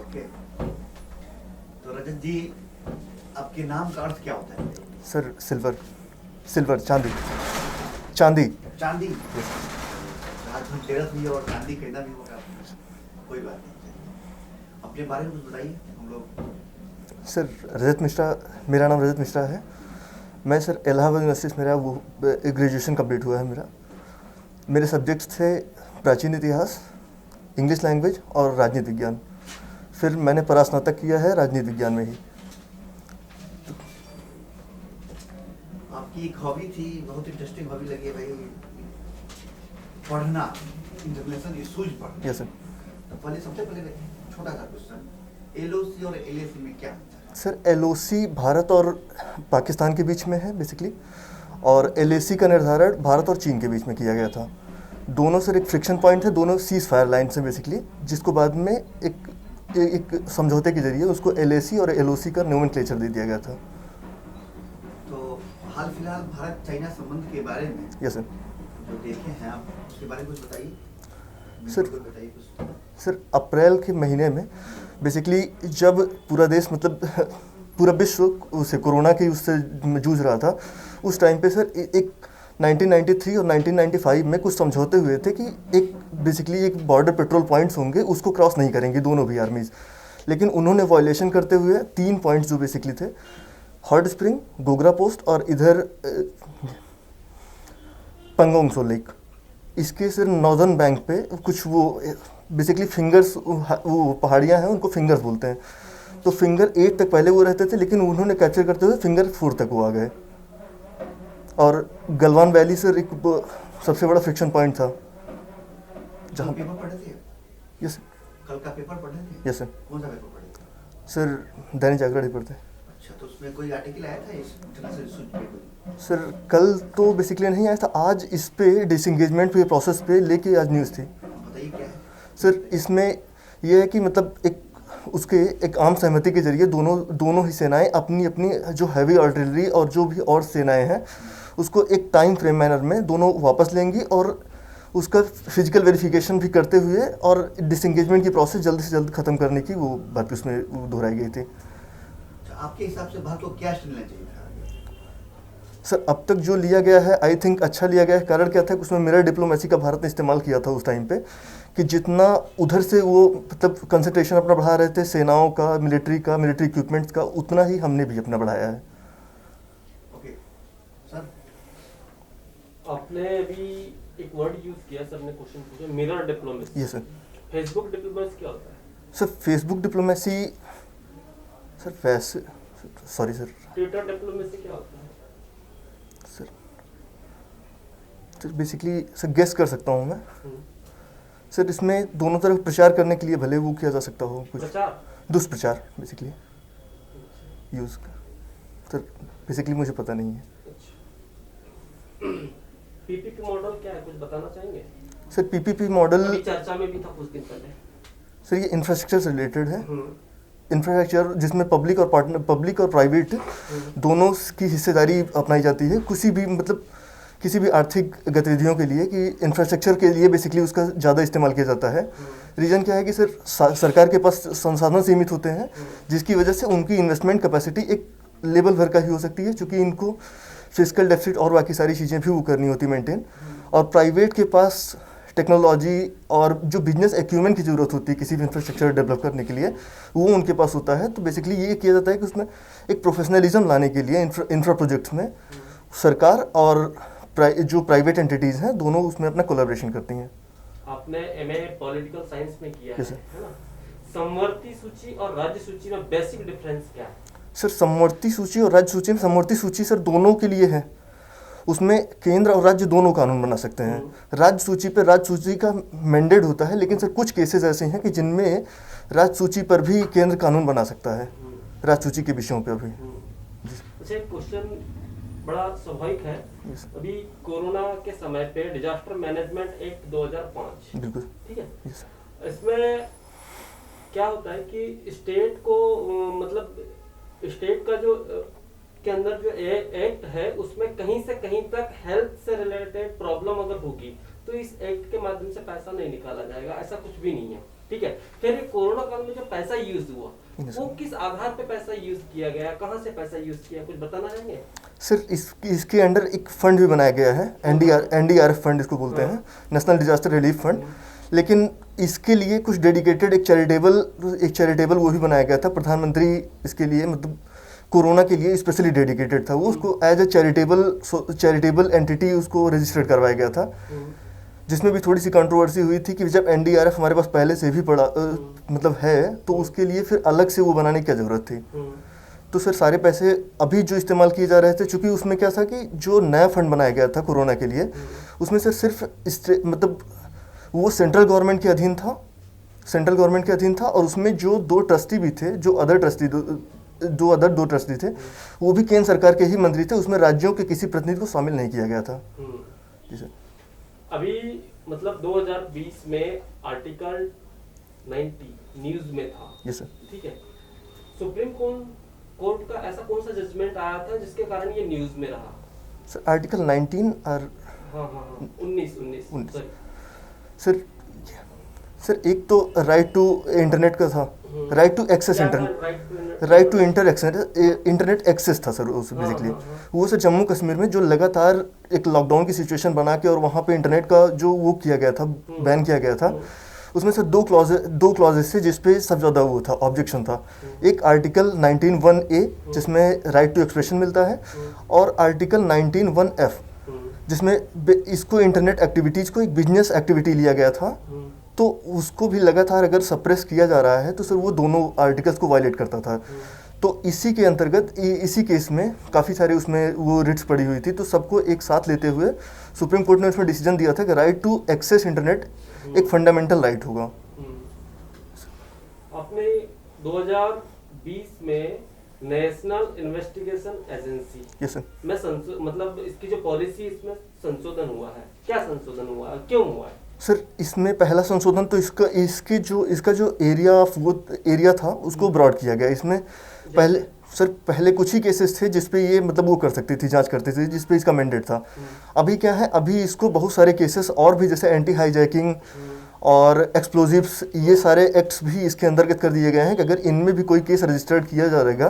Okay, तो रजत जी आपके नाम का अर्थ क्या होता है? सर सिल्वर चांदी चांदी। चांदी। Yes. रात धनतेरस भी है और चांदी खरीदा भी होगा आपने। कोई बात नहीं, अपने बारे में कुछ बताइए हम लोग। सर रजत मिश्रा, मेरा नाम रजत मिश्रा है। मैं सर इलाहाबाद यूनिवर्सिटी से मेरा वो ग्रेजुएशन कंप्लीट हुआ है मेरा। मेरे सब्जेक्ट्स थे प्राचीन इतिहास, इंग्लिश लैंग्वेज और राजनीति विज्ञान। फिर मैंने परास्नातक किया है राजनीति विज्ञान में ही। आपकी एक हॉबी थी, बहुत इंटरेस्टिंग हॉबी लगी है भाई, पढ़ना, इंटरनेशनल इशूज पढ़ना। Yes sir. तो पहले सबसे पहले छोटा सा क्वेश्चन, एलओसी और एलएसी में क्या होता है? सर एलओसी भारत और पाकिस्तान के बीच में है बेसिकली, और एलएसी का निर्धारण भारत और चीन के बीच में किया गया था। दोनों सर एक फ्रिक्शन पॉइंट है, दोनों सीज फायर लाइन से बेसिकली, जिसको बाद में एक समझौते के जरिए उसको एलएसी और एलओसी का नोमेनक्लेचर दे दिया गया था। तो हाल फिलहाल भारत चाइना संबंध के बारे में यस सर। जो देखे हैं आप, उसके बारे में कुछ बताइए। सर बिल्कुल बताइए कुछ। सर अप्रैल के महीने में बेसिकली जब पूरा देश मतलब पूरा विश्व उसे कोरोना की उससे जूझ रहा था, उस टाइम पे सर एक 1993 और 1995 में कुछ समझौते हुए थे कि एक बेसिकली एक बॉर्डर पेट्रोल पॉइंट्स होंगे, उसको क्रॉस नहीं करेंगी दोनों भी आर्मीज़। लेकिन उन्होंने वायलेशन करते हुए 3 पॉइंट्स जो बेसिकली थे, हॉट स्प्रिंग, गोगरा पोस्ट और इधर पंगोंग सो लेक, इसके सिर्फ नॉर्दर्न बैंक पे कुछ वो बेसिकली फिंगर्स, वो पहाड़ियाँ हैं उनको फिंगर्स बोलते हैं। तो फिंगर 8 तक पहले वो रहते थे, लेकिन उन्होंने कैप्चर करते हुए फिंगर 4 तक वो आ गए। और गलवान वैली सर एक सबसे बड़ा फ्रिक्शन पॉइंट था जहाँ पेपर पढ़े थे। यस कल का पेपर पढ़े थे। Yes sir. कौन सा पेपर पढ़े थे? सर दैनिक जागरण ही पढ़ते। अच्छा, तो उसमें कोई आर्टिकल आया था इस इंटरनेशनल इशूज पे कोई? सर कल तो बेसिकली नहीं आया था, आज इस पे डिसंगेजमेंट पे प्रोसेस पे लेके आज न्यूज़ थी। बताइए क्या है सर इसमें यह है कि मतलब एक आम सहमति के जरिए दोनों ही सेनाएं अपनी अपनी जो हैवी आर्टिलरी और जो भी और सेनाएं हैं उसको एक टाइम फ्रेम मैनर में दोनों वापस लेंगी, और उसका फिजिकल वेरिफिकेशन भी करते हुए और डिसंगेजमेंट की प्रोसेस जल्द से जल्द ख़त्म करने की वो बात उसमें दोहराई गई थी। आपके हिसाब से भारत को क्या स्टैंड लेना चाहिए था? सर अब तक जो लिया गया है आई थिंक अच्छा लिया गया है। कारण क्या था कि उसमें मिरर डिप्लोमेसी का भारत ने इस्तेमाल किया था उस टाइम पे, कि जितना उधर से वो मतलब कंसंट्रेशन अपना बढ़ा रहे थे सेनाओं का, मिलिट्री इक्विपमेंट्स का, उतना ही हमने भी अपना बढ़ाया है। ओके सर, आपने अभी एक वर्ड यूज किया, सर ने क्वेश्चन पूछा, mirror diplomacy. Yes sir. Facebook diplomacy क्या होता है? सर फेसबुक डिप्लोमेसी सर वैसे सॉरी सर ट्विटर डिप्लोमेसी क्या होता है? सर बेसिकली सर गेस कर सकता हूँ मैं सर, इसमें दोनों तरफ प्रचार करने के लिए भले वो किया जा सकता हो, कुछ दुष्प्रचार बेसिकली यूज़ सर बेसिकली मुझे पता नहीं है। पीपीपी मॉडल क्या है, कुछ बताना चाहेंगे? सर पीपीपी मॉडल अभी चर्चा में भी था कुछ दिन पहले। सर ये इंफ्रास्ट्रक्चर से रिलेटेड है। इंफ्रास्ट्रक्चर जिसमें पब्लिक और प्राइवेट दोनों की हिस्सेदारी अपनाई जाती है किसी भी आर्थिक गतिविधियों के लिए, कि इंफ्रास्ट्रक्चर के लिए बेसिकली उसका ज़्यादा इस्तेमाल किया जाता है। रीज़न क्या है कि सर सरकार के पास संसाधन सीमित होते हैं, जिसकी वजह से उनकी इन्वेस्टमेंट कैपेसिटी एक लेवल भर का ही हो सकती है, क्योंकि इनको फिजिकल डेफिसिट और बाकी सारी चीज़ें भी वो करनी होती मेंटेन। और प्राइवेट के पास टेक्नोलॉजी और जो बिजनेस एक्यूमेंट की ज़रूरत होती है किसी भी इंफ्रास्ट्रक्चर डेवलप करने के लिए, वो उनके पास होता है। तो बेसिकली ये किया जाता है कि उसमें एक प्रोफेशनलिज्म लाने के लिए इंफ्रा प्रोजेक्ट्स में सरकार और जो प्राइवेट एंटिटीज़ हैं दोनों उसमें अपना कोलैबोरेशन करती हैं। आपने एमए पॉलिटिकल साइंस में किया है ना? समवर्ती सूची और राज्य सूची में बेसिक डिफरेंस क्या है? सर समवर्ती सूची और राज्य सूची में, समवर्ती सूची सर दोनों के लिए है, उसमें केंद्र और राज्य दोनों कानून बना सकते हैं। राज्य सूची पर राज्य सूची का मैंडेट होता है, लेकिन सर कुछ केसेस ऐसे हैं कि जिनमें राज्य सूची पर भी केंद्र कानून बना सकता है, राज्य सूची के विषयों पर भी। अच्छा, एक क्वेश्चन बड़ा स्वाभाविक है। अभी कोरोना के समय पे डिजास्टर मैनेजमेंट एक्ट 2005, बिल्कुल ठीक है, इसमें क्या होता है कि स्टेट को मतलब स्टेट का जो के अंदर जो एक्ट है उसमें कहीं से कहीं तक हेल्थ से रिलेटेड प्रॉब्लम अगर होगी तो इस एक्ट के माध्यम से पैसा नहीं निकाला जाएगा, ऐसा कुछ भी नहीं है। ठीक है, फिर ये कोरोना काल में जो पैसा यूज हुआ Yes, वो किस आधार पे पैसा यूज किया गया, कहाँ से पैसा यूज किया, कुछ बताना चाहेंगे? सर इसके अंडर एक फंड भी बनाया गया है, NDRF फंड इसको बोलते हैं, नेशनल डिजास्टर रिलीफ फंड। लेकिन इसके लिए कुछ डेडिकेटेड एक चैरिटेबल वो भी बनाया गया था, प्रधानमंत्री इसके लिए मतलब कोरोना के लिए स्पेशली डेडिकेटेड था वो, उसको एज ए चैरिटेबल एंटिटी उसको रजिस्टर्ड करवाया गया था, जिसमें भी थोड़ी सी कंट्रोवर्सी हुई थी कि जब NDRF हमारे पास पहले से भी पड़ा मतलब है, तो उसके लिए फिर अलग से वो बनाने की क्या ज़रूरत थी। तो सर सारे पैसे अभी जो इस्तेमाल किए जा रहे थे, चूँकि उसमें क्या था कि जो नया फंड बनाया गया था कोरोना के लिए, उसमें सर सिर्फ मतलब वो सेंट्रल गवर्नमेंट के अधीन था, और उसमें जो दो ट्रस्टी भी थे, जो अदर दो ट्रस्टी थे, वो भी केंद्र सरकार के ही मंत्री थे, उसमें राज्यों के किसी प्रतिनिधि को शामिल नहीं किया गया था। जी सर। अभी मतलब 2020 में आर्टिकल 90 न्यूज में था। Yes sir. ठीक है, सुप्रीम कोर्ट का ऐसा कौन सा जजमेंट आया था जिसके कारण ये न्यूज में रहा? सर आर्टिकल 19 और हाँ 19 सर एक तो राइट टू इंटरनेट का था, right to access internet access था सर उस बेसिकली। वो सर जम्मू कश्मीर में जो लगातार एक लॉकडाउन की सिचुएशन बना के और वहाँ पे इंटरनेट का जो वो किया गया था, बैन किया गया था, उसमें से दो क्लॉजेस थे जिसपे सबसे ज़्यादा वो था, ऑब्जेक्शन था। एक आर्टिकल 19(1)(a) जिसमें राइट टू एक्सप्रेशन मिलता है, और आर्टिकल 19(1)(f) जिसमें इसको इंटरनेट एक्टिविटीज़ को एक बिजनेस एक्टिविटी लिया गया था, तो उसको भी लगातार अगर सप्रेस किया जा रहा है तो सर वो दोनों आर्टिकल्स को वायलेट करता था। तो इसी के अंतर्गत इसी केस में काफ़ी सारे उसमें वो रिट्स पड़ी हुई थी, तो सबको एक साथ लेते हुए सुप्रीम कोर्ट ने उसमें डिसीजन दिया था कि राइट टू एक्सेस इंटरनेट एक फंडामेंटल राइट होगा। आपने 2020 में national investigation agency, yes sir, में मतलब इसकी जो पॉलिसी इसमें संशोधन हुआ है, क्या संशोधन हुआ है, क्यों हुआ है? सर इसमें पहला संशोधन तो इसका जो एरिया था उसको ब्रॉड किया गया। इसमें पहले कुछ ही केसेस थे जिसपे ये मतलब वो कर सकती थी, जांच करती थी, जिसपे इसका मैंडेट था। अभी क्या है, अभी इसको बहुत सारे केसेस और भी, जैसे एंटी हाईजैकिंग और एक्सप्लोजिव्स, ये सारे एक्ट्स भी इसके अंतर्गत कर दिए गए हैं कि अगर इनमें भी कोई केस रजिस्टर्ड किया जाएगा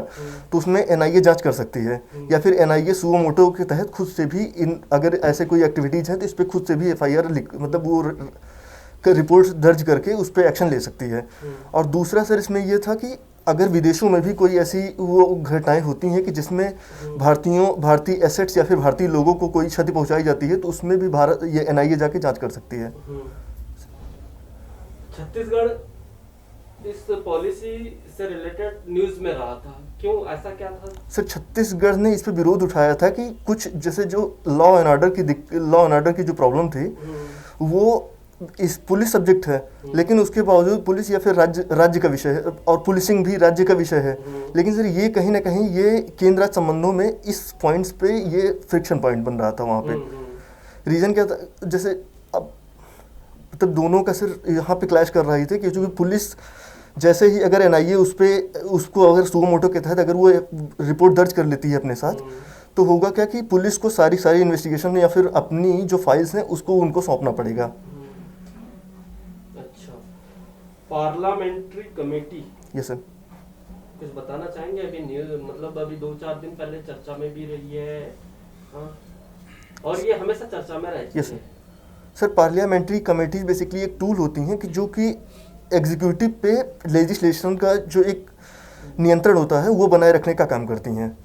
तो उसमें NIA जांच कर सकती है, या फिर NIA सुओ मोटो के तहत खुद से भी अगर ऐसे कोई एक्टिविटीज़ हैं तो इस पर खुद से भी FIR मतलब वो रिपोर्ट दर्ज करके उस पर एक्शन ले सकती है। और दूसरा सर इसमें ये था कि अगर विदेशों में भी कोई ऐसी वो घटनाएं होती हैं कि जिसमें भारतीय एसेट्स या फिर भारतीय लोगों को कोई क्षति पहुंचाई जाती है, तो उसमें भी ये NIA जाके जांच कर सकती है। छत्तीसगढ़ इस पॉलिसी से रिलेटेड न्यूज में रहा था, क्यों, ऐसा क्या था? सर छत्तीसगढ़ ने इस पर विरोध उठाया था कि कुछ जैसे जो लॉ एंड ऑर्डर की जो प्रॉब्लम थी वो इस पुलिस सब्जेक्ट है, लेकिन उसके बावजूद पुलिस या फिर राज्य का विषय है, और पुलिसिंग भी राज्य का विषय है। लेकिन सर ये कहीं ना कहीं ये केंद्र राज्य संबंधों में इस पॉइंट्स पे ये फ्रिक्शन पॉइंट बन रहा था वहाँ पे। रीज़न क्या था, जैसे अब मतलब दोनों का सर यहाँ पे क्लैश कर रही थी कि चूँकि पुलिस जैसे ही अगर NIA उसको अगर सुओ मोटो के तहत अगर वो रिपोर्ट दर्ज कर लेती है अपने साथ, तो होगा क्या कि पुलिस को सारी इन्वेस्टिगेशन या फिर अपनी जो फाइल्स हैं उसको उनको सौंपना पड़ेगा। पार्लियामेंट्री कमेटी, यस सर, कुछ बताना चाहेंगे? अभी न्यूज मतलब अभी 2-4 दिन पहले चर्चा में भी रही है, हाँ? और ये हमेशा चर्चा में रहती है। Yes sir, parliamentary committees basically एक टूल होती हैं कि जो कि एग्जीक्यूटिव पे लेजिस्लेशन का जो एक नियंत्रण होता है वो बनाए रखने का काम करती हैं।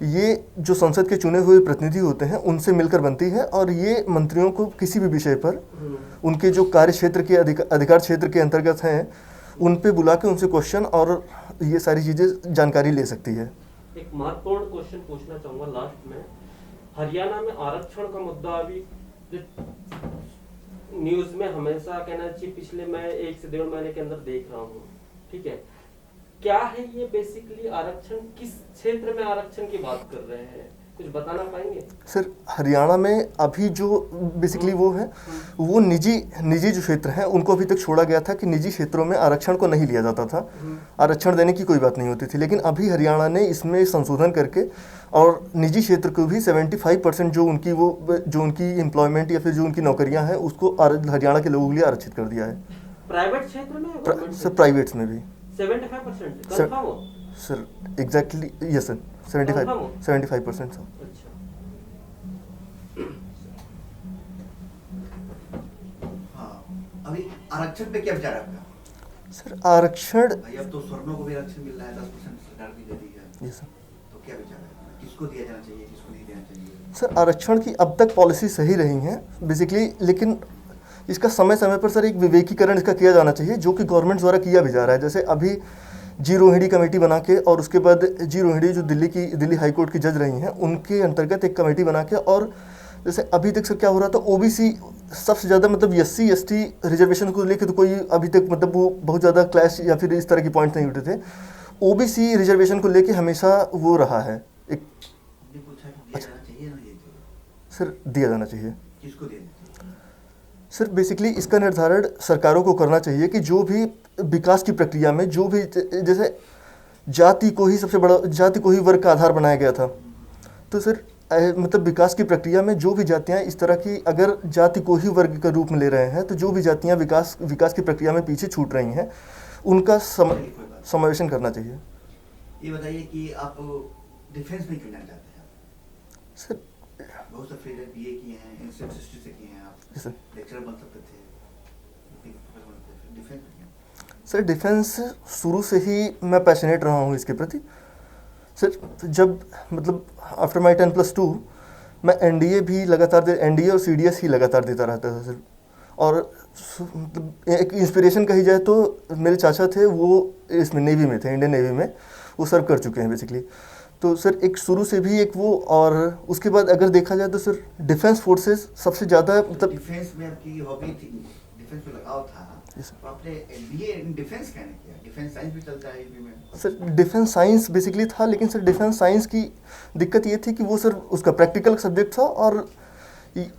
ये जो संसद के चुने हुए प्रतिनिधि होते हैं उनसे मिलकर बनती है, और ये मंत्रियों को किसी भी विषय पर उनके जो कार्य क्षेत्र के अधिकार क्षेत्र के अंतर्गत हैं उन पे बुला के उनसे क्वेश्चन और ये सारी चीज़ें जानकारी ले सकती है। एक महत्वपूर्ण क्वेश्चन पूछना चाहूँगा लास्ट में। हरियाणा में आरक्षण का मुद्दा अभी न्यूज़ में हमेशा कहना चाहिए पिछले मैं 1 से 1.5 महीने के अंदर देख रहा हूँ, ठीक है? क्या है ये बेसिकली आरक्षण, किस क्षेत्र में आरक्षण की बात कर रहे हैं, कुछ बताना पाएंगे? सर हरियाणा में अभी जो बेसिकली वो है वो निजी जो क्षेत्र हैं उनको अभी तक छोड़ा गया था कि निजी क्षेत्रों में आरक्षण को नहीं लिया जाता था, आरक्षण देने की कोई बात नहीं होती थी। लेकिन अभी हरियाणा ने इसमें संशोधन करके और निजी क्षेत्र को भी 75% जो उनकी एम्प्लॉयमेंट या फिर जो उनकी नौकरियां हैं उसको हरियाणा के लोगों के लिए आरक्षित कर दिया है। प्राइवेट क्षेत्र में सर प्राइवेट्स में भी 75% सर कंफर्म हो? Sir exactly yes sir 75% sir. अच्छा। हाँ, अभी आरक्षण पे क्या विचार है आपका? सर आरक्षण भाई अब तो स्वर्णों को भी आरक्षण मिल रहा है, 10% सरकार भी दे रही है, यस सर। तो क्या विचार है? किसको दिया जाना चाहिए, किसको नहीं देना चाहिए? सर आरक्षण की अब तक पॉलिसी सही रही हैं बेसिकली, लेकिन इसका समय समय पर सर एक विवेकीकरण इसका किया जाना चाहिए, जो कि गवर्नमेंट द्वारा किया भी जा रहा है। जैसे अभी जी रोहिणी कमेटी बना के, और उसके बाद जी रोहिणी जो दिल्ली हाई कोर्ट की जज रही हैं, उनके अंतर्गत एक कमेटी बना के, और जैसे अभी तक सर क्या हो रहा था, ओबीसी सबसे ज़्यादा मतलब एससी एसटी रिजर्वेशन को लेकर तो कोई अभी तक मतलब वो बहुत ज़्यादा क्लैश या फिर इस तरह की पॉइंट नहीं उठे थे। ओबीसी रिजर्वेशन को लेकर हमेशा वो रहा है एक। हमने पूछा कि दिया जाना चाहिए ना, ये चाहिए, सर दिया जाना चाहिए किसको देना चाहिए? सर बेसिकली इसका निर्धारण सरकारों को करना चाहिए कि जो भी विकास की प्रक्रिया में जो भी, जैसे जाति को ही सबसे बड़ा, जाति को ही वर्ग का आधार बनाया गया था, तो सर मतलब विकास की प्रक्रिया में जो भी जातियां इस तरह की अगर जाति को ही वर्ग के रूप में ले रहे हैं, तो जो भी जातियां विकास की प्रक्रिया में पीछे छूट रही हैं, उनका समावेशन करना चाहिए। ये बताइए कि आप डिफेंस में क्यों जाना चाहते हैं? सर बहुत से फील्ड बीए किए हैं, इंस्टीट्यूट हिस्ट्री से किए हैं आप, सर लेक्चरर बन सकते थे, डिफेंस में क्यों? सर डिफेंस शुरू से ही मैं पैशनेट रहा हूँ इसके प्रति। सर जब मतलब आफ्टर माई 10+2 मैं एनडीए भी लगातार एनडीए और सीडीएस ही लगातार देता रहता था सर। और मतलब एक इंस्पिरेशन कही जाए तो मेरे चाचा थे, वो इसमें नेवी में थे, इंडियन नेवी में वो सर्व कर चुके हैं बेसिकली। तो सर एक शुरू से भी एक वो, और उसके बाद अगर देखा जाए तो सर डिफेंस फोर्सेस सबसे ज़्यादा मतलब डिफेंस में आपकी हॉबी थी, डिफेंस में लगाव था, Yes, तो आपने एमबीए इन डिफेंस कहने किया? डिफेंस साइंस भी चलता है यूपी में। सर डिफेंस साइंस बेसिकली था, लेकिन सर डिफेंस साइंस की दिक्कत ये थी कि वो सर उसका प्रैक्टिकल सब्जेक्ट था, और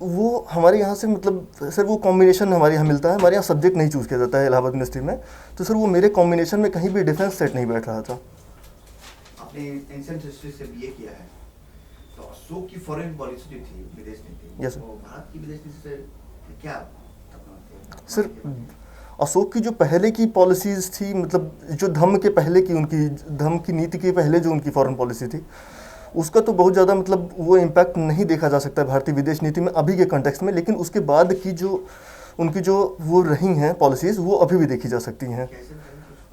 वो हमारे यहाँ से मतलब सर वो कॉम्बिनेशन हमारे यहाँ मिलता है, हमारे यहाँ सब्जेक्ट नहीं चूज़ किया जाता है इलाहाबाद यूनिवर्सिटी में, तो सर वो मेरे कॉम्बिनेशन में कहीं भी डिफेंस सेट नहीं बैठ रहा था। आपने एंशिएंट हिस्ट्री से बीए किया है, तो अशोक की फॉरेन पॉलिसी थी, विदेश नीति, Yes, sir. तो भारत की विदेश नीति से क्या सर अशोक की जो पहले की पॉलिसीज़ थी, मतलब जो धम्म के पहले की उनकी धम्म की नीति के पहले जो उनकी फॉरेन पॉलिसी थी, उसका तो बहुत ज़्यादा मतलब वो इम्पैक्ट नहीं देखा जा सकता है भारतीय विदेश नीति में अभी के कॉन्टेक्स्ट में, लेकिन उसके बाद की जो उनकी जो वो रही हैं पॉलिसीज़, वो अभी भी देखी जा सकती हैं।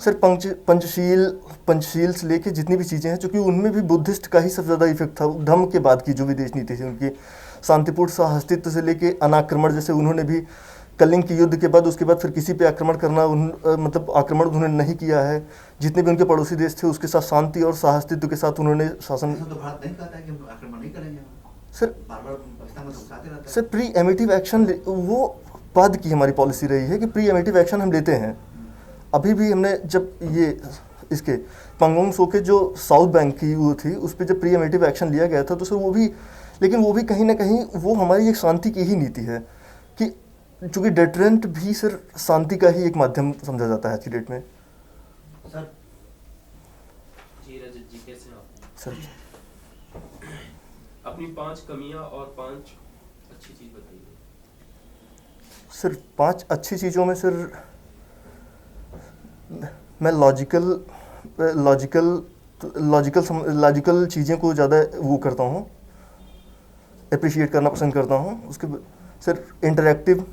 सर पंचशील से लेके जितनी भी चीज़ें हैं, चूँकि उनमें भी बुद्धिस्ट का ही सबसे ज़्यादा इफेक्ट था। धम्म के बाद की जो विदेश नीति थी उनकी, शांतिपूर्ण सहअस्तित्व से लेके अनाक्रमण, जैसे उन्होंने भी कलिंग की युद्ध के बाद उसके बाद फिर किसी पे आक्रमण करना मतलब आक्रमण उन्होंने नहीं किया है। जितने भी उनके पड़ोसी देश थे उसके साथ शांति और सहअस्तित्व के साथ उन्होंने शासन। तो भारत नहीं कहता है कि हम आक्रमण नहीं करेंगे, सर बार-बार पाकिस्तान को धमकाते रहता है। सर प्री एमिटिव एक्शन वो बाद की हमारी पॉलिसी रही है कि प्री एमिटिव एक्शन हम लेते हैं। अभी भी हमने जब ये इसके पंगोंग सो के जो साउथ बैंक की वो थी, उस पर जब प्री एमिटिव एक्शन लिया गया था, तो सर वो भी, लेकिन वो भी कहीं ना कहीं वो हमारी एक शांति की ही नीति है, कि चूँकि डेटरेंट भी सर शांति का ही एक माध्यम समझा जाता है आज की डेट में। सर जी रजत जी, कैसे हैं आप? सर अपनी 5 कमियां और 5 अच्छी चीज बताइए। सर 5 अच्छी चीज़ों में सर मैं लॉजिकल चीज़ें को ज़्यादा वो करता हूँ, अप्रिशिएट करना पसंद करता हूँ। उसके सर इंटरैक्टिव,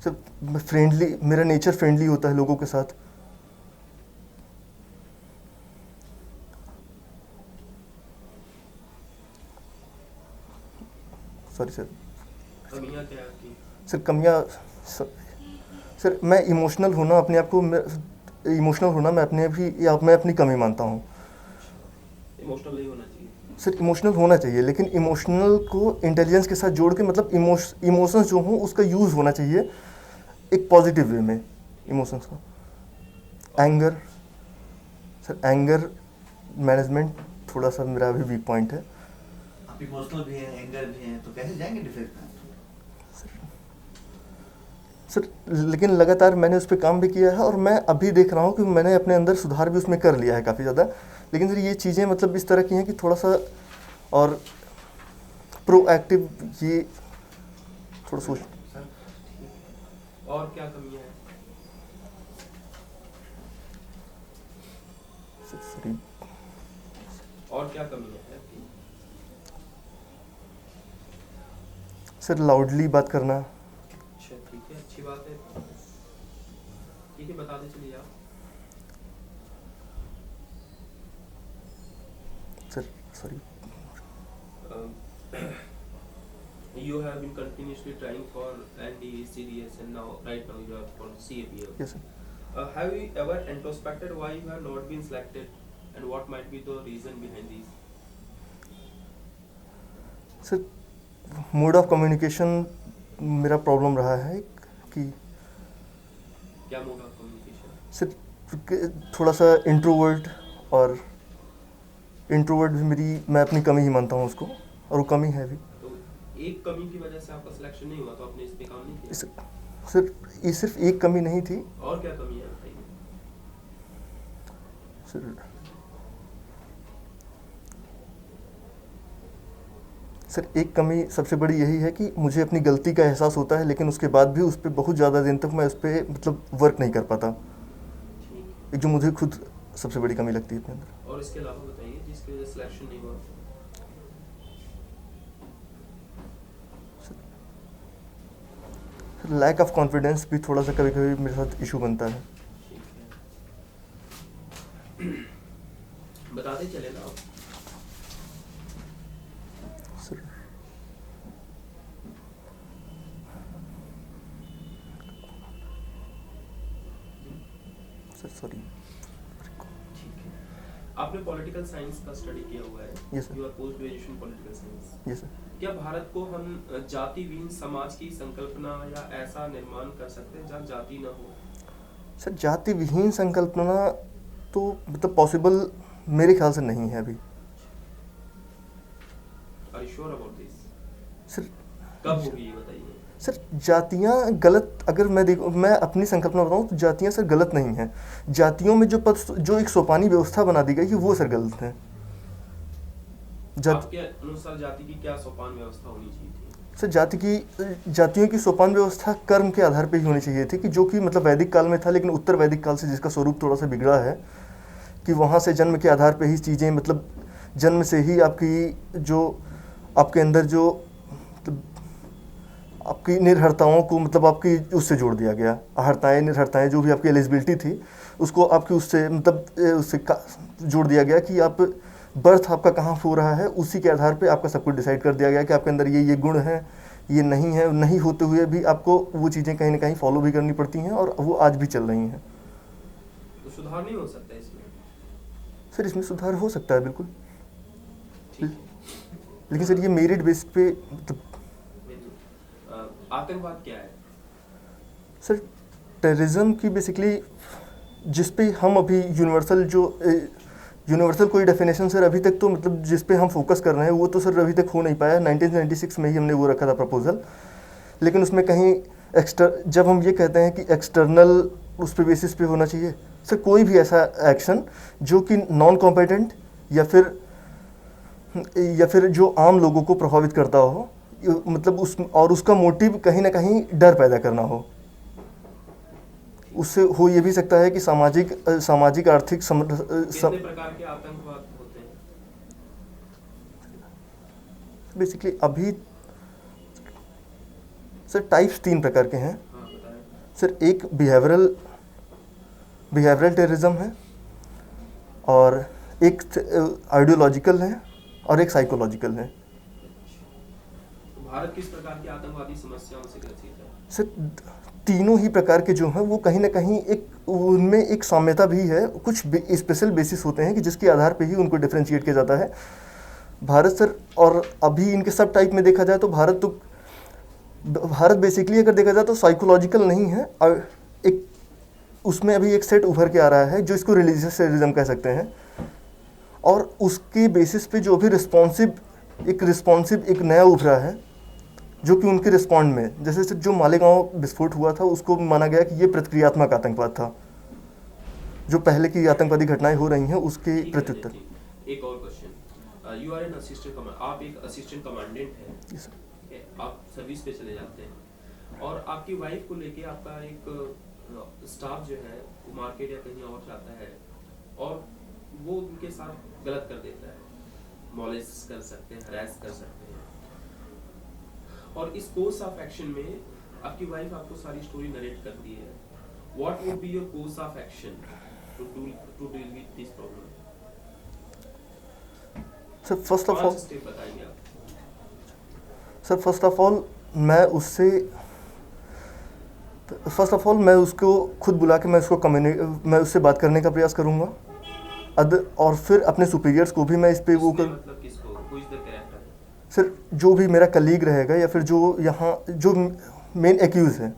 सर फ्रेंडली, मेरा नेचर फ्रेंडली होता है लोगों के साथ। सॉरी सर, कमियां क्या की? सर कमियाँ सर मैं इमोशनल होना, अपने आप को इमोशनल होना मैं अपने भी या मैं अपनी कमी मानता हूँ। इमोशनल नहीं होना चाहिए। सर इमोशनल होना चाहिए, लेकिन इमोशनल को इंटेलिजेंस के साथ जोड़ के, मतलब इमोशंस जो हों उसका यूज़ होना चाहिए एक पॉजिटिव वे में इमोशंस का। एंगर, सर एंगर मैनेजमेंट थोड़ा सा मेरा अभी वीक पॉइंट है। आप इमोशनल भी हैं, एंगर भी हैं, तो कैसे जाएंगे डिफेंस में? सर लेकिन लगातार मैंने उस पर काम भी किया है और मैं अभी देख रहा हूँ कि मैंने अपने अंदर सुधार भी उसमें कर लिया है काफ़ी ज़्यादा। लेकिन सर ये चीज़ें मतलब इस तरह की हैं कि थोड़ा सा और प्रोएक्टिव ये थोड़ा सोच। सर और क्या कमियां हैं? सॉरी और क्या कमियां हैं आपकी? सर लाउडली बात करना। अच्छा ठीक है, अच्छी बात है। ठीक है, बता दे चलिए आप। Sir sorry You have been continuously trying for NDA, CDS, and right now you are for CAPL. Yes sir. Have you ever introspected why you have not been selected, and what might be the reason behind these? Sir mode of communication मेरा problem रहा है कि क्या mode of communication? Sir थोड़ा सा introvert भी मैं अपनी कमी ही मानता हूँ उसको, और वो कमी है भी। तो एक कमी की वजह से आपका सिलेक्शन नहीं हुआ, तो आपने इस पे काम नहीं किया? सर ये सिर्फ एक कमी नहीं थी और क्या कमी है बताइए? सर एक कमी सबसे बड़ी यही है कि मुझे अपनी गलती का एहसास होता है, लेकिन उसके बाद भी उस पर बहुत ज़्यादा दिन तक मैं उस पर मतलब वर्क नहीं कर पाता, ठीक। जो मुझे खुद सबसे बड़ी कमी लगती है अपने अंदर। और इसके अलावा बताइए जिसकी वजह से सिलेक्शन नहीं हुआ। लैक ऑफ कॉन्फिडेंस भी थोड़ा सा कभी कभी मेरे साथ इशू बनता है। ठीक है। बताते चले ना आप। Sir sorry. ठीक है। आपने पॉलिटिकल साइंस का स्टडी किया हुआ है। Yes, sir. You R post graduation political science. Yes sir. क्या भारत को हम जाति विहीन समाज की संकल्पना या ऐसा निर्माण कर सकते हैं जहाँ जाति न हो? सर जाति विहीन संकल्पना तो मतलब पॉसिबल मेरे ख्याल से नहीं है अभी। Are you sure about this? Sir कब होगी ये बताइए। सर जातियाँ गलत, अगर मैं अपनी संकल्पना बताऊँ तो जातियाँ सर गलत नहीं हैं। जातियों में जो एक सोपानी व्यवस्था बना दी गई है वो सर गलत है। आपके अनुसार जाति की क्या सोपान व्यवस्था होनी चाहिए थी? सर जातियों की सोपान व्यवस्था कर्म के आधार पर ही होनी चाहिए थी, कि जो कि मतलब वैदिक काल में था, लेकिन उत्तर वैदिक काल से जिसका स्वरूप थोड़ा सा बिगड़ा है, कि वहाँ से जन्म के आधार पे ही चीज़ें मतलब जन्म से ही आपकी जो आपके अंदर जो मतलब आपकी निर्हरताओं को मतलब आपकी उससे जोड़ दिया गया। आहर्ताएँ निर्हरताएँ जो भी आपकी एलिजिबिलिटी थी उसको आपकी उससे मतलब जोड़ दिया गया कि आप बर्थ आपका कहाँ हो रहा है, उसी के आधार पे आपका सब कुछ डिसाइड कर दिया गया कि आपके अंदर ये गुण हैं, ये नहीं है। नहीं होते हुए भी आपको वो चीज़ें कहीं ना कहीं फॉलो भी करनी पड़ती हैं और वो आज भी चल रही हैं। तो सुधार नहीं हो सकता इसमें? सर इसमें सुधार हो सकता है बिल्कुल, ठीक है। लेकिन सर ये मेरिट बेस पे मतलब आतंकवाद क्या है? सर टेररिज्म की बेसिकली जिस पे हम अभी यूनिवर्सल कोई डेफिनेशन सर अभी तक तो मतलब जिस पे हम फोकस कर रहे हैं वो तो सर अभी तक हो नहीं पाया। 1996 में ही हमने वो रखा था प्रपोजल, लेकिन उसमें कहीं जब हम ये कहते हैं कि एक्सटर्नल उस पे बेसिस पे होना चाहिए, सर कोई भी ऐसा एक्शन जो कि नॉन कॉम्पिटेंट या फिर जो आम लोगों को प्रभावित करता हो, मतलब उसका मोटिव कहीं ना कहीं डर पैदा करना हो। उससे हो ये भी सकता है कि सामाजिक आर्थिक कितने प्रकार के आतंकवाद होते हैं? बेसिकली अभी सर टाइप्स 3 प्रकार के हैं। हाँ बताएं। सर एक बिहेवियरल टेररिज्म है, और एक आइडियोलॉजिकल है, और एक साइकोलॉजिकल है। तो भारत किस प्रकार की आतंकवादी समस्याओं से ग्रसित है? सर तीनों ही प्रकार के जो हैं वो कहीं ना कहीं उनमें एक साम्यता भी है, कुछ स्पेशल बेसिस होते हैं कि जिसके आधार पे ही उनको डिफरेंशिएट किया जाता है। भारत सर, और अभी इनके सब टाइप में देखा जाए तो भारत बेसिकली अगर देखा जाए तो साइकोलॉजिकल नहीं है, और एक उसमें अभी एक सेट उभर के आ रहा है जो इसको रिलीजियस टेररिज्म कह सकते हैं, और उसके बेसिस पे जो भी रिस्पॉन्सिव एक नया उभरा है जो कि उनके रिस्पॉन्ड में, जैसे सर जो मालेगांव विस्फोट हुआ था उसको माना गया कि ये प्रतिक्रियात्मक आतंकवाद था, जो पहले की आतंकवादी घटनाएं हो रही हैं उसके ठीक है, प्रत्युत्तर। ठीक। एक और question, you are an assistant command, आप एक असिस्टेंट कमांडेंट हैं, Yes, sir. ठीक है, आप सर्विस पे चले जाते हैं और आपकी वाइफ को लेके आपका एक स्टाफ जो है वो मार्केट या कहीं और जाता है और वो उनके साथ गलत कर देता है, मॉलेस्ट कर सकते हैं, हरास कर सकते हैं, और इस कोर्स ऑफ एक्शन में आपकी वाइफ आपको सारी स्टोरी नरेट करती है, what would be your course of action to deal with this problem? Sir first of कौन ऑल सा स्टेप बताएंगे आप? सर फर्स्ट ऑफ ऑल मैं उसको खुद बुला के मैं उससे बात करने का प्रयास करूंगा, और फिर अपने सुपीरियर्स को भी मैं इस पे वो उसने कर, मतलब किसको, who is the character? Sir जो भी मेरा कलीग रहेगा या फिर जो यहाँ जो मेन एक्यूज है,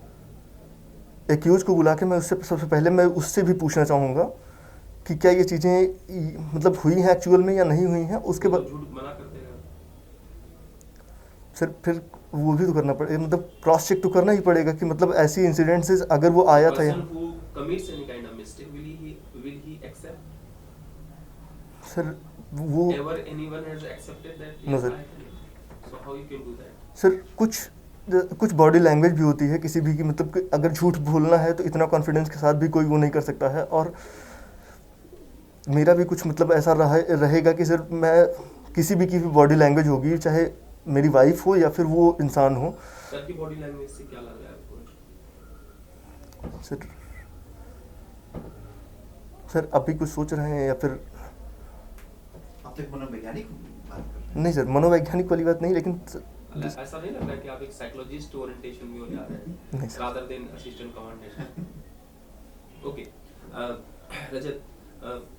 एक्यूज को बुला के मैं उससे सबसे पहले मैं उससे भी पूछना चाहूँगा कि क्या ये चीज़ें मतलब हुई हैं एक्चुअल में या नहीं हुई हैं। उसके वो बाद झूठ मना कर देगा। सर फिर वो भी तो करना पड़ेगा, मतलब क्रॉस चेक तो करना ही पड़ेगा कि मतलब ऐसी इंसिडेंसेस अगर वो आया था या Person who commits any kind of mistake, will he accept? Sir वो Ever anyone has accepted that? No, yes, sir. I can. So how you can do that? Sir कुछ बॉडी लैंग्वेज भी होती है किसी भी की, मतलब कि अगर झूठ बोलना है तो इतना कॉन्फिडेंस के साथ भी कोई वो नहीं कर सकता है। और मेरा भी कुछ मतलब ऐसा रहेगा कि सर मैं किसी भी की बॉडी लैंग्वेज होगी, चाहे मेरी वाइफ हो या फिर वो इंसान हो। सर की बॉडी लैंग्वेज से क्या लग रहा है आपको? सर अभी कुछ सोच रहे हैं या फिर आप तो एक मनोवैज्ञानिक बात कर रहे हैं। नहीं सर, मनोवैज्ञानिक वाली बात नहीं, लेकिन ऐसा नहीं लग रहा कि आप एक साइकोलॉजिस्ट ओरिएंटेशन में हो जा रहे नहीं हैं sir. rather than assistant commandant? Okay. Rajat,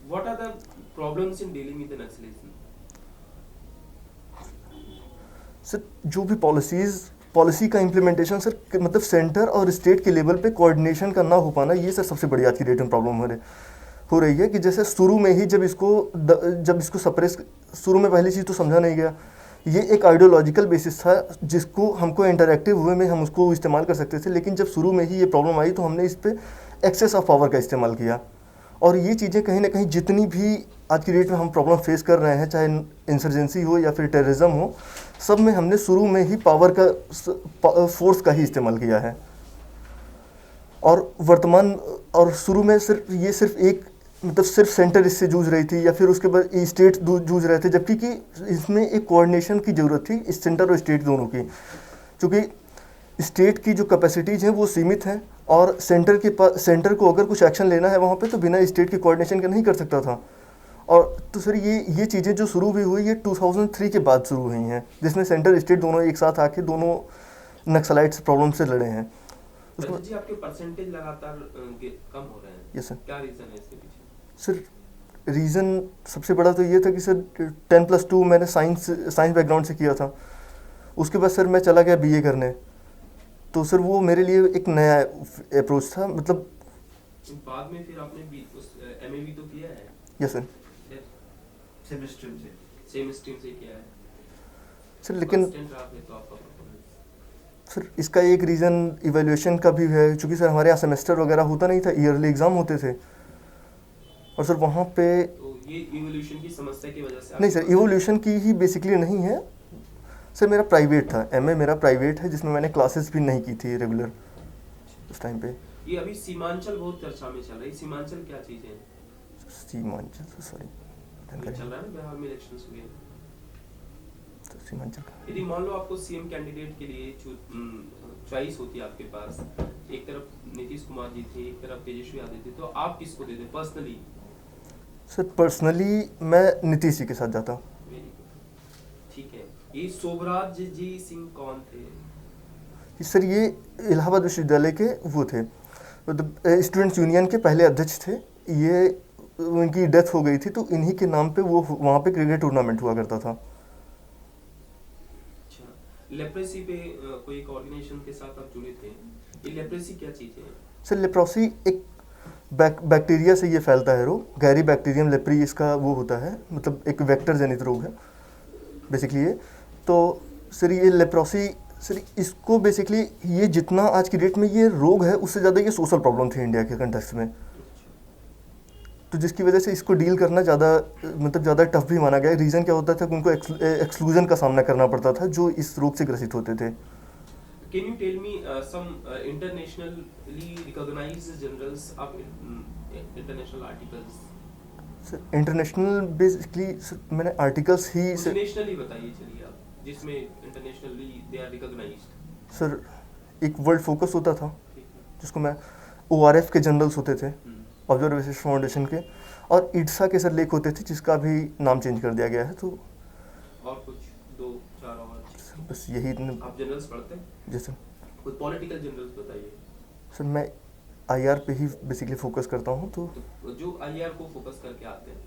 what are the problems in dealing with the Naxalism? Sir जो भी पॉलिसी का इम्प्लीमेंटेशन सर मतलब सेंटर और स्टेट के लेवल पे कोऑर्डिनेशन का ना हो पाना, ये सर सबसे बड़ी आज की डेट में प्रॉब्लम हो रही है। कि जैसे शुरू में ही जब इसको सप्रेस, शुरू में पहली चीज़ तो समझा नहीं गया, ये एक आइडियोलॉजिकल बेसिस था जिसको हमको इंटरैक्टिव वे में हम उसको इस्तेमाल कर सकते थे। लेकिन जब शुरू में ही ये प्रॉब्लम आई तो हमने इस पर एक्सेस ऑफ पावर का इस्तेमाल किया, और ये चीज़ें कहीं ना कहीं जितनी भी आज की डेट में हम प्रॉब्लम फेस कर रहे हैं, चाहे इंसर्जेंसी हो या फिर टेररिज्म हो, सब में हमने शुरू में ही पावर का फोर्स का ही इस्तेमाल किया है। और शुरू में सिर्फ एक मतलब सिर्फ सेंटर इससे जूझ रही थी या फिर उसके बाद स्टेट जूझ रहे थे, जबकि कि इसमें एक कोऑर्डिनेशन की ज़रूरत थी इस सेंटर और स्टेट दोनों की, क्योंकि स्टेट की जो कैपेसिटीज़ हैं वो सीमित हैं और सेंटर को अगर कुछ एक्शन लेना है वहाँ पे तो बिना स्टेट के कोऑर्डिनेशन के नहीं कर सकता था। और तो सर ये चीज़ें जो शुरू भी हुई ये 2003 के बाद शुरू हुई हैं, जिसमें सेंटर स्टेट दोनों एक साथ आके दोनों नक्सलाइट्स प्रॉब्लम से लड़े हैं। रजत जी, आपके परसेंटेज लगातार कम हो रहे हैं। Yes sir. क्या रीजन है इसके पीछे? सर रीज़न सबसे बड़ा तो ये था कि सर 10+2 मैंने साइंस बैकग्राउंड से किया था, उसके बाद सर मैं चला गया BA करने, तो सर वो मेरे लिए एक नया अप्रोच था। मतलब बाद में फिर आपने MA भी तो किया है? Yes sir. सेम स्ट्रीम से किया है सर, लेकिन Constant रहा फिर तो आपका परफॉर्मेंस। सर इसका एक रीज़न इवैल्यूएशन का भी है, क्योंकि सर हमारे यहाँ सेमेस्टर वगैरह होता नहीं था, ईयरली एग्ज़ाम होते थे, और सर वहाँ पे तो ये इवोल्यूशन की समस्या की वजह से नहीं सर, इवोल्यूशन की ही बेसिकली नहीं है सर, मेरा प्राइवेट था, MA मेरा प्राइवेट है जिसमें मैंने क्लासेस भी नहीं की थी रेगुलर उस टाइम पे। ये अभी सीमांचल बहुत चर्चा में चल रहा है, सीमांचल क्या चीज़ है? सीमांचल सॉरी चल रहा है ना, बिहार में इलेक्शंस हुए, तो सीमांचल का यदि मान लो आपको CM कैंडिडेट के लिए चॉइस होती है आपके पास, एक तरफ नीतीश कुमार जी थे, एक तरफ तेजस्वी यादव थे, तो आप किसको देते पर्सनली? सर पर्सनली मैं नीतीश जी के साथ जाता। वेरी गुड, ठीक है। ये शोभराज जी सिंह कौन थे? सर ये इलाहाबाद विश्वविद्यालय के वो थे, मतलब स्टूडेंट्स यूनियन के पहले अध्यक्ष थे। ये उनकी डेथ हो गई थी तो इन्हीं के नाम पे वो वहाँ पे क्रिकेट टूर्नामेंट हुआ करता था। अच्छा, लेप्रेसी पे कोई एक ऑर्गेनाइजेशन के साथ आप जुड़े थे, ये लेप्रेसी क्या चीज़ है? सर लेप्रोसी एक बैक्टीरिया से ये फैलता है रोग, गैरी बैक्टीरियम लेप्री इसका वो होता है, मतलब एक वेक्टर जनित रोग है बेसिकली ये। तो सर ये लेप्रोसी सर इसको बेसिकली ये जितना आज की डेट में ये रोग है उससे ज़्यादा ये सोशल प्रॉब्लम थी इंडिया के कंटेक्स्ट में, तो जिसकी वजह से इसको डील करना ज़्यादा मतलब ज़्यादा टफ भी माना गया। रीज़न क्या होता था कि उनको एक्सक्लूजन का सामना करना पड़ता था जो इस रोग से ग्रसित होते थे। Can you tell me some internationally recognized journals of international articles? Sir international basically मैंने आर्टिकल्स ही कुछ नेशनली बताइए चलिए आप, जिसमें internationally they are recognised. Sir एक वर्ल्ड फोकस होता था ठीक है। जिसको मैं ORF के जर्नल्स होते थे, ऑब्जर्वेशन फाउंडेशन के, और IDSA के सर लेख होते थे जिसका भी नाम चेंज कर दिया गया है। तो और कुछ 2-4 और बस यही आप जर्नल्स पढ़ते हैं? जैसे कुछ पॉलिटिकल जर्नल्स बताइए। सर मैं IR पे ही बेसिकली फोकस करता हूँ। तो जो IR को फोकस करके आते हैं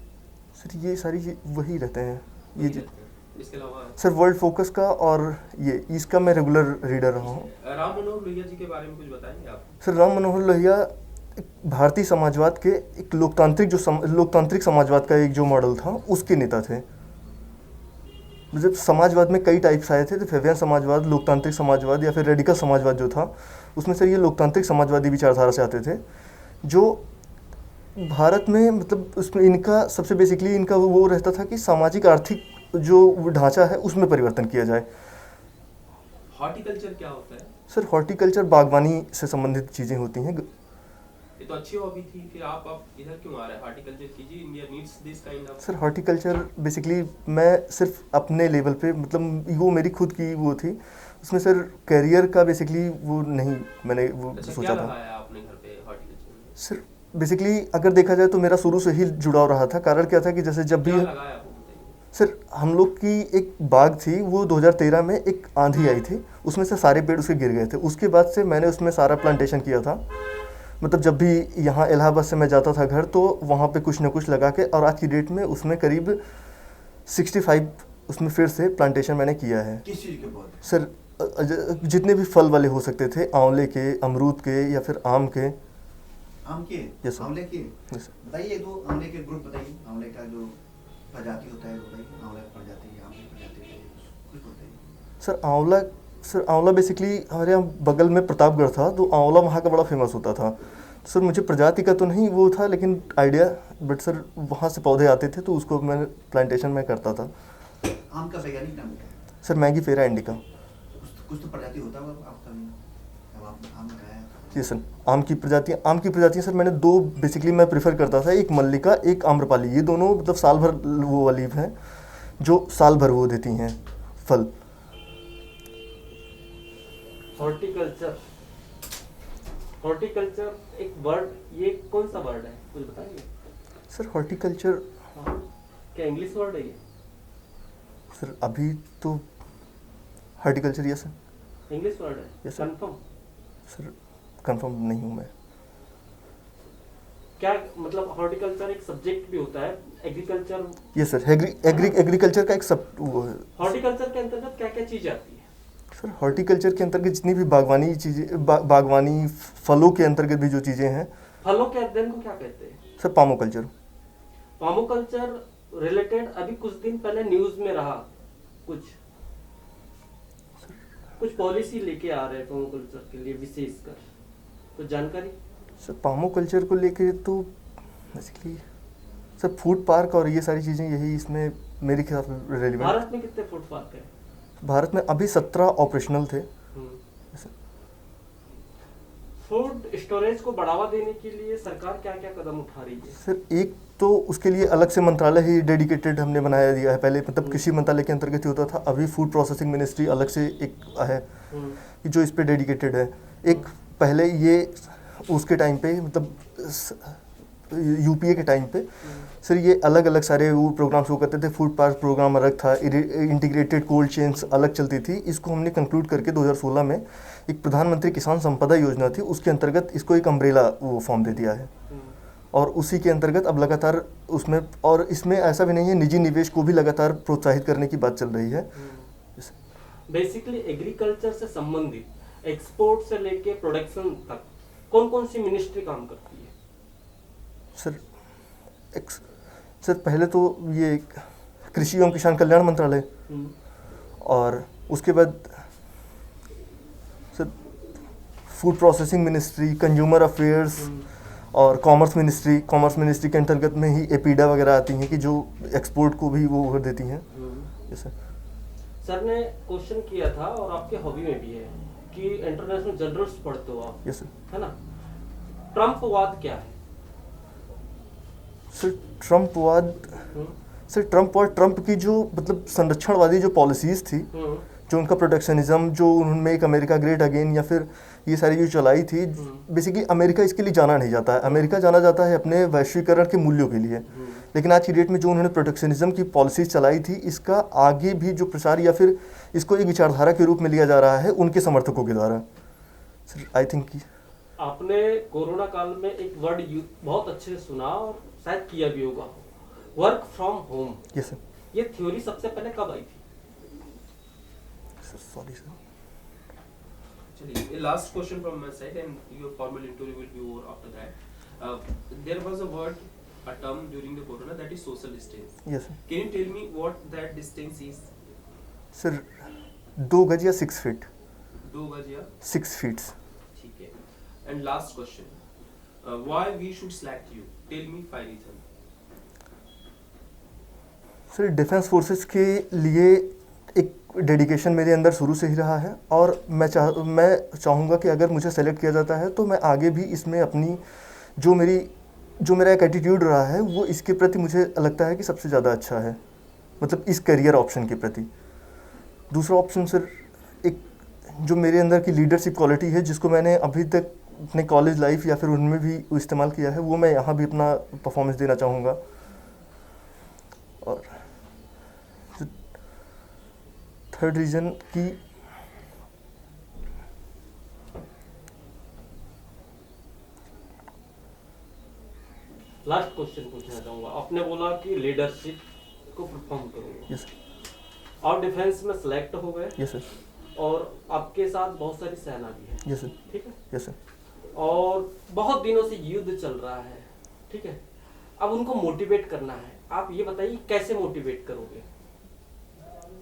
सर ये सारी वही रहते हैं ये इसके अलावा सर वर्ल्ड फोकस का और ये इसका मैं रेगुलर रीडर रहा हूँ। राम मनोहर लोहिया जी के बारे में कुछ बताएंगे आप? सर राम मनोहर लोहिया एक भारतीय समाजवाद के एक लोकतांत्रिक समाजवाद का एक जो मॉडल था उसके नेता थे। मतलब समाजवाद में कई टाइप्स आए थे, तो फेवियन समाजवाद, लोकतांत्रिक समाजवाद या फिर रेडिकल समाजवाद जो था उसमें सर ये लोकतांत्रिक समाजवादी विचारधारा से आते थे जो भारत में मतलब उसमें इनका सबसे बेसिकली इनका वो रहता था कि सामाजिक आर्थिक जो ढांचा है उसमें परिवर्तन किया जाए। हॉर्टिकल्चर क्या होता है? सर हॉर्टिकल्चर बागवानी से संबंधित चीज़ें होती हैं। ये तो अच्छी हॉबी थी, फिर आप इधर क्यों आ रहे हैं? हॉर्टिकल्चर कीजिए, India needs this kind of. Sir horticulture basically मैं सिर्फ अपने लेवल पे मतलब वो मेरी खुद की वो थी, उसमें सर करियर का बेसिकली वो नहीं मैंने वो अच्छा, सोचा क्या था। लगाया आपने घर पे हॉर्टिकल्चर में? सर बेसिकली अगर देखा जाए तो मेरा शुरू से ही जुड़ाव रहा था। कारण क्या था कि जैसे जब भी क्या लगाया आपको बताइए। सर हम लोग की एक बाग थी, वो 2013 में एक आंधी आई थी, उसमें से सारे पेड़ उसके गिर गए थे। उसके बाद से मैंने उसमें सारा प्लांटेशन किया था। मतलब जब भी यहाँ इलाहाबाद से मैं जाता था घर तो वहाँ पे कुछ ना कुछ लगा के, और आज की डेट में उसमें करीब 65 उसमें फिर से प्लांटेशन मैंने किया है। किस चीज़ के पौधे? सर जितने भी फल वाले हो सकते थे, आंवले के, अमरूद के या फिर आम के। आम के? Yes, sir. आंवले के? Yes, sir. बताइए दो आंवले के ग्रुप बताइए। आंवले का जो प्रजाति होता है बताइए। आंवले की प्रजाति है, आम की प्रजाति है, कुछ बताइए। सर आंवला बेसिकली हमारे यहाँ बगल में प्रतापगढ़ था, तो आंवला वहाँ का बड़ा फेमस होता था। सर मुझे प्रजाति का तो नहीं वो था लेकिन आइडिया, बट सर वहाँ से पौधे आते थे तो उसको मैं प्लांटेशन में करता था। आम का वैज्ञानिक नाम क्या है? सर मैगी फेरा इंडिका। कुछ तो प्रजाति होता है आपका भी, जब आप आम लगाया था। जी सर आम की प्रजातियाँ सर मैंने दो बेसिकली मैं प्रेफर करता था, एक मल्लिका एक आम्रपाली। ये दोनों मतलब साल भर वो वाली हैं जो साल भर वो देती हैं फल। हॉर्टिकल्चर एक वर्ड, ये कौन सा वर्ड है कुछ बताएंगे? सर हॉर्टिकल्चर क्या इंग्लिश वर्ड है ये? सर अभी तो horticulture yes sir English word है? Yes, sir. Confirm? Sir confirm नहीं हूँ मैं। क्या मतलब हॉर्टिकल्चर एक सब्जेक्ट भी होता है? एग्रीकल्चर? यस सर एग्रीकल्चर का एक सब वो है। हॉर्टिकल्चर के अंतर्गत क्या क्या चीज़ आती है? सर हॉर्टिकल्चर के अंतर्गत जितनी भी बागवानी चीज़ें बागवानी फलों के अंतर्गत भी जो चीज़ें हैं। फलों के अध्ययन को क्या कहते हैं? सर पामोकल्चर। पामोकल्चर रिलेटेड अभी कुछ दिन पहले न्यूज़ में रहा, कुछ पॉलिसी लेके आ रहे हैं पामोकल्चर के लिए विशेषकर, कुछ जानकारी? सर पामोकल्चर को लेके तो बेसिकली सर फूड पार्क और ये सारी चीज़ें यही इसमें मेरे ख्याल से रेलिवेंट। भारत में कितने फूड पार्क है? भारत में अभी 17 ऑपरेशनल थे। फूड स्टोरेज को बढ़ावा देने के लिए सरकार क्या क्या कदम उठा रही है? सर एक तो उसके लिए अलग से मंत्रालय ही डेडिकेटेड हमने बनाया दिया है। पहले मतलब कृषि मंत्रालय के अंतर्गत ही होता था, अभी फूड प्रोसेसिंग मिनिस्ट्री अलग से एक है जो इस पे डेडिकेटेड है। एक पहले ये उसके टाइम पे मतलब UPA के टाइम पे सर ये अलग अलग सारे वो प्रोग्राम्स वो करते थे। फूड पार्क प्रोग्राम अलग था, इंटीग्रेटेड कोल्ड चेन्स अलग चलती थी। इसको हमने कंक्लूड करके 2016 में एक प्रधानमंत्री किसान संपदा योजना थी, उसके अंतर्गत इसको एक अम्ब्रेला वो फॉर्म दे दिया है। और उसी के अंतर्गत अब लगातार उसमें, और इसमें ऐसा भी नहीं है, निजी निवेश को भी लगातार प्रोत्साहित करने की बात चल रही है। बेसिकली एग्रीकल्चर से संबंधित एक्सपोर्ट से लेके प्रोडक्शन तक कौन कौन सी मिनिस्ट्री काम करती है? सर पहले तो ये कृषि एवं किसान कल्याण मंत्रालय, और उसके बाद food processing ministry, consumer affairs और कॉमर्स मिनिस्ट्री के अंतर्गत में ही एपीडा वगैरह आती हैं कि जो एक्सपोर्ट को भी वो कर देती हैं। Yes sir. सर ने क्वेश्चन किया था और आपके हॉबी में भी है कि इंटरनेशनल जर्नल्स पढ़ते हो आप, यस सर। है ना? ट्रम्पवाद क्या है? सर ट्रम्पवाद, ट्रम्प की जो मतलब संरक्षणवादी जो पॉलिसीज़ थी, जो उनका प्रोटेक्शनिज्म, जो उन्होंने एक अमेरिका ग्रेट अगेन या फिर ये सारी जो चलाई थी, बेसिकली अमेरिका इसके लिए जाना नहीं जाता है। अमेरिका जाना जाता है अपने वैश्वीकरण के मूल्यों के लिए, लेकिन आज की डेट में जो उन्होंने प्रोटेक्शनिज्म की पॉलिसीज चलाई थी, इसका आगे भी जो प्रचार या फिर इसको एक विचारधारा के रूप में लिया जा रहा है उनके समर्थकों के द्वारा। सर आई थिंक आपने कोरोना काल में एक वर्ड बहुत अच्छे से सुना और शायद किया भी होगा, work from home. Yes sir. ये थ्योरी सबसे पहले कब आई थी? Sorry sir. Actually, last question from my side, and your formal interview will be over after that. There was a word, a term during the corona, that is social distance. Yes sir. Can you tell me what that distance is? Sir 2 गज या 6 feet. 2 गज या 6 feet. ठीक है। And last question, why we should select you? Tell me 5 reasons. Sir defence forces के लिए एक dedication मेरे अंदर शुरू से ही रहा है, और मैं चाहूँगा कि अगर मुझे सेलेक्ट किया जाता है तो मैं आगे भी इसमें अपनी जो मेरा एक एटीट्यूड रहा है वो इसके प्रति मुझे लगता है कि सबसे ज़्यादा अच्छा है, मतलब इस करियर ऑप्शन के प्रति। दूसरा ऑप्शन सर, एक जो मेरे अंदर की लीडरशिप क्वालिटी है, जिसको मैंने अभी तक अपने कॉलेज लाइफ या फिर उनमें भी इस्तेमाल किया है, वो मैं यहाँ भी अपना परफॉर्मेंस देना चाहूँगा। और थर्ड रीज़न की लास्ट क्वेश्चन पूछना चाहूंगा। आपने बोला कि लीडरशिप को परफॉर्म करूंगा। यस और डिफेंस में सिलेक्ट हो गए। Yes sir. और आपके साथ बहुत सारी सेना भी है। Yes sir. ठीक है। Yes sir. और बहुत दिनों से युद्ध चल रहा है, ठीक है। अब उनको मोटिवेट करना है, आप ये बताइए कैसे मोटिवेट करोगे?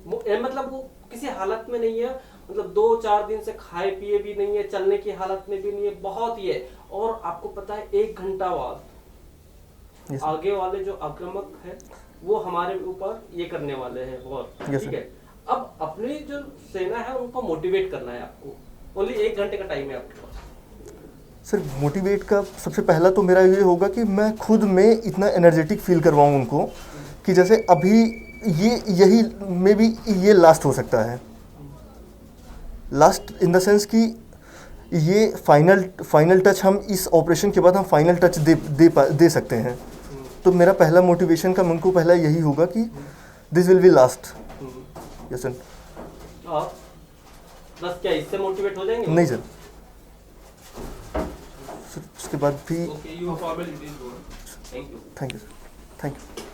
मतलब वो किसी हालत में नहीं है, मतलब 2-4 दिन से खाए पिए भी नहीं है, चलने की हालत में भी नहीं है, बहुत ही है। और आपको पता है 1 घंटा बाद आगे वाले जो आक्रामक है वो हमारे ऊपर ये करने वाले हैं वॉर, ठीक है। अब अपनी जो सेना है उनको मोटिवेट करना है आपको, ओनली 1 घंटे का टाइम है आपके पास। सर मोटिवेट का सबसे पहला तो मेरा ये होगा कि मैं खुद में इतना एनर्जेटिक फील करवाऊँ उनको कि जैसे अभी यही मे बी ये लास्ट हो सकता है, लास्ट इन द सेंस कि ये फाइनल टच हम इस ऑपरेशन के बाद हम फाइनल टच दे सकते हैं। तो मेरा पहला मोटिवेशन का उनको पहला यही होगा कि this will be last. Yes sir. बस क्या इससे मोटिवेट हो जाएंगे? नहीं सर, उसके बाद भी Okay, you are formal. It is over. Thank you. Thank you sir, thank you.